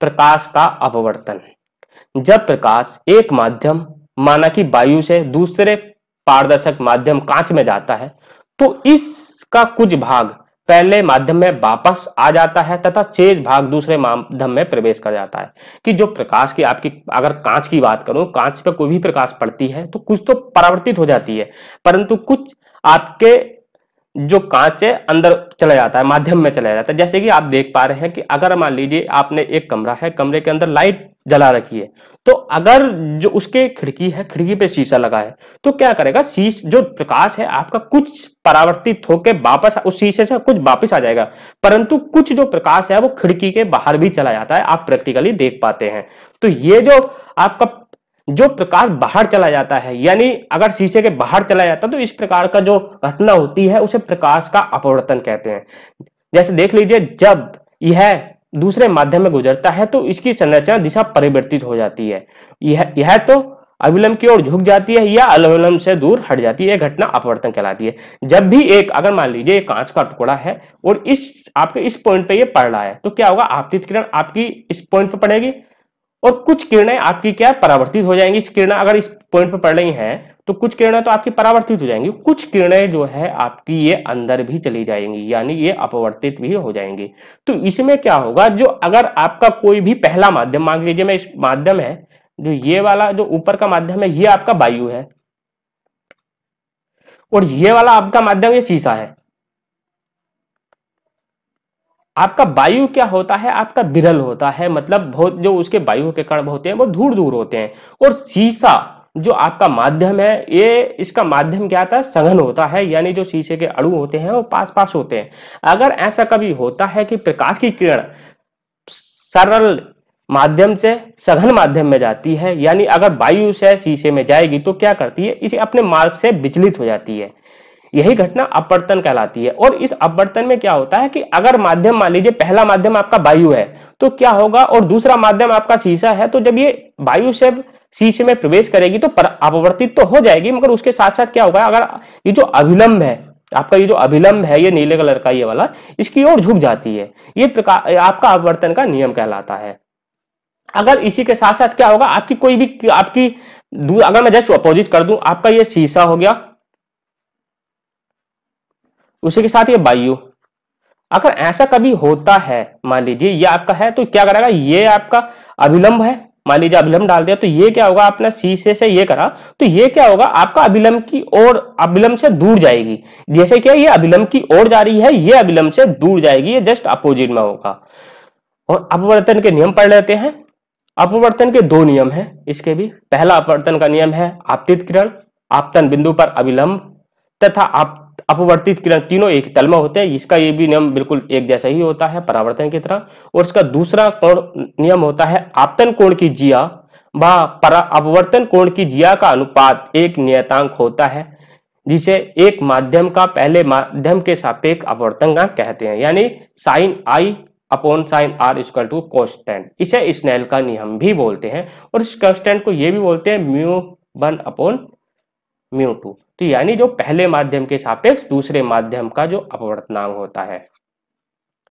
प्रकाश का अपवर्तन। जब प्रकाश एक माध्यम माना कि वायु से दूसरे पारदर्शक माध्यम कांच में जाता है तो इसका कुछ भाग पहले माध्यम में वापस आ जाता है तथा शेष भाग दूसरे माध्यम में प्रवेश कर जाता है। कि जो प्रकाश की आपकी अगर कांच की बात करूं, कांच पर कोई भी प्रकाश पड़ती है तो कुछ तो परावर्तित हो जाती है, परंतु कुछ आपके जो कांच से अंदर चला जाता है, माध्यम में चला जाता है। जैसे कि आप देख पा रहे हैं कि अगर मान लीजिए आपने एक कमरा है, कमरे के अंदर लाइट जला रखी है, तो अगर जो उसके खिड़की है, खिड़की पे शीशा लगा है, तो क्या करेगा, जो प्रकाश है आपका कुछ परावर्तित होकर वापस उस शीशे से कुछ वापस आ जाएगा, परंतु कुछ जो प्रकाश है वो खिड़की के बाहर भी चला जाता है, आप प्रैक्टिकली देख पाते हैं। तो ये जो आपका जो प्रकाश बाहर चला जाता है, यानी अगर शीशे के बाहर चला जाता है तो इस प्रकार का जो घटना होती है उसे प्रकाश का अपवर्तन कहते हैं। जैसे देख लीजिए, जब यह दूसरे माध्यम में गुजरता है तो इसकी संरचना दिशा परिवर्तित हो जाती है, यह तो अभिलंब की ओर झुक जाती है या अभिलंब से दूर हट जाती है, यह घटना अपवर्तन कहलाती है। जब भी एक अगर मान लीजिए कांच का टुकड़ा है और इस आपके इस पॉइंट पे ये पड़ रहा है, तो क्या होगा, आपतित किरण आपकी इस पॉइंट पे पड़ेगी और कुछ किरणें आपकी क्या परावर्तित हो जाएंगी। इस किरणें अगर इस पॉइंट पर पड़ रही हैं तो कुछ किरणें तो आपकी परावर्तित हो जाएंगी, कुछ किरणें जो है आपकी ये अंदर भी चली जाएंगी, यानी ये अपवर्तित भी हो जाएंगी। तो इसमें क्या होगा, जो अगर आपका कोई भी पहला माध्यम, मान लीजिए मैं इस माध्यम है, जो ये वाला जो ऊपर का माध्यम है ये आपका वायु है और ये वाला आपका माध्यम ये शीशा है। आपका वायु क्या होता है, आपका विरल होता है, मतलब बहुत जो उसके वायु के कण होते हैं वो दूर दूर होते हैं। और शीशा जो आपका माध्यम है, ये इसका माध्यम क्या आता है, सघन होता है, यानी जो शीशे के अणु होते हैं वो पास पास होते हैं। अगर ऐसा कभी होता है कि प्रकाश की किरण सरल माध्यम से सघन माध्यम में जाती है, यानी अगर वायु से शीशे में जाएगी तो क्या करती है, इसे अपने मार्ग से विचलित हो जाती है, यही घटना अपवर्तन कहलाती है। और इस अपवर्तन में क्या होता है कि अगर माध्यम मान लीजिए पहला माध्यम आपका वायु है तो क्या होगा, और दूसरा माध्यम आपका शीशा है, तो जब ये वायु से शीशे में प्रवेश करेगी तो अपवर्तित तो हो जाएगी, मगर उसके साथ साथ क्या होगा, अगर ये जो अभिलंब है आपका, ये जो अभिलंब है ये नीले कलर का ये वाला, इसकी ओर झुक जाती है, ये प्रकार आपका अपवर्तन का नियम कहलाता है। अगर इसी के साथ साथ क्या होगा, आपकी कोई भी आपकी अगर मैं जस्ट अपोजिट कर दूं, आपका ये शीशा हो गया, उसी के साथ ये वायु, अगर ऐसा कभी होता है, मान लीजिए ये आपका है, तो क्या करेगा, ये आपका अभिलंब है, मान लीजिए अभिलंब डाल दिया, तो ये क्या होगा, आपने शीशे से ये करा तो ये क्या होगा, आपका अभिलंब की ओर, अभिलंब से दूर जाएगी। जैसे कि ये अभिलंब की ओर जा रही है, ये अभिलंब से दूर जाएगी, ये जस्ट अपोजिट में होगा। और अपवर्तन के नियम पढ़ लेते हैं। अपवर्तन के दो नियम हैं इसके भी। पहला अपवर्तन का नियम है आपतित किरण, आपतन बिंदु पर अभिलंब तथा अपवर्तित किरण तीनों एक तल में होते हैं। इसका ये भी नियम बिल्कुल एक जैसा ही होता है परावर्तन की तरह। और इसका दूसरा कोण नियम होता है आपतन कोण की जिया व अपवर्तन कोण की जिया का अनुपात एक नियतांक होता है, जिसे एक माध्यम का पहले माध्यम के सापेक्ष अपवर्तनांक कहते हैं, यानी sine i upon sine r equal to constant. इसे स्नेल का नियम भी बोलते हैं और इस कॉन्स्टेंट को ये भी बोलते हैं μ1 अपॉन μ2। तो यानी जो पहले माध्यम के सापेक्ष दूसरे माध्यम का जो अपवर्तनांक होता है।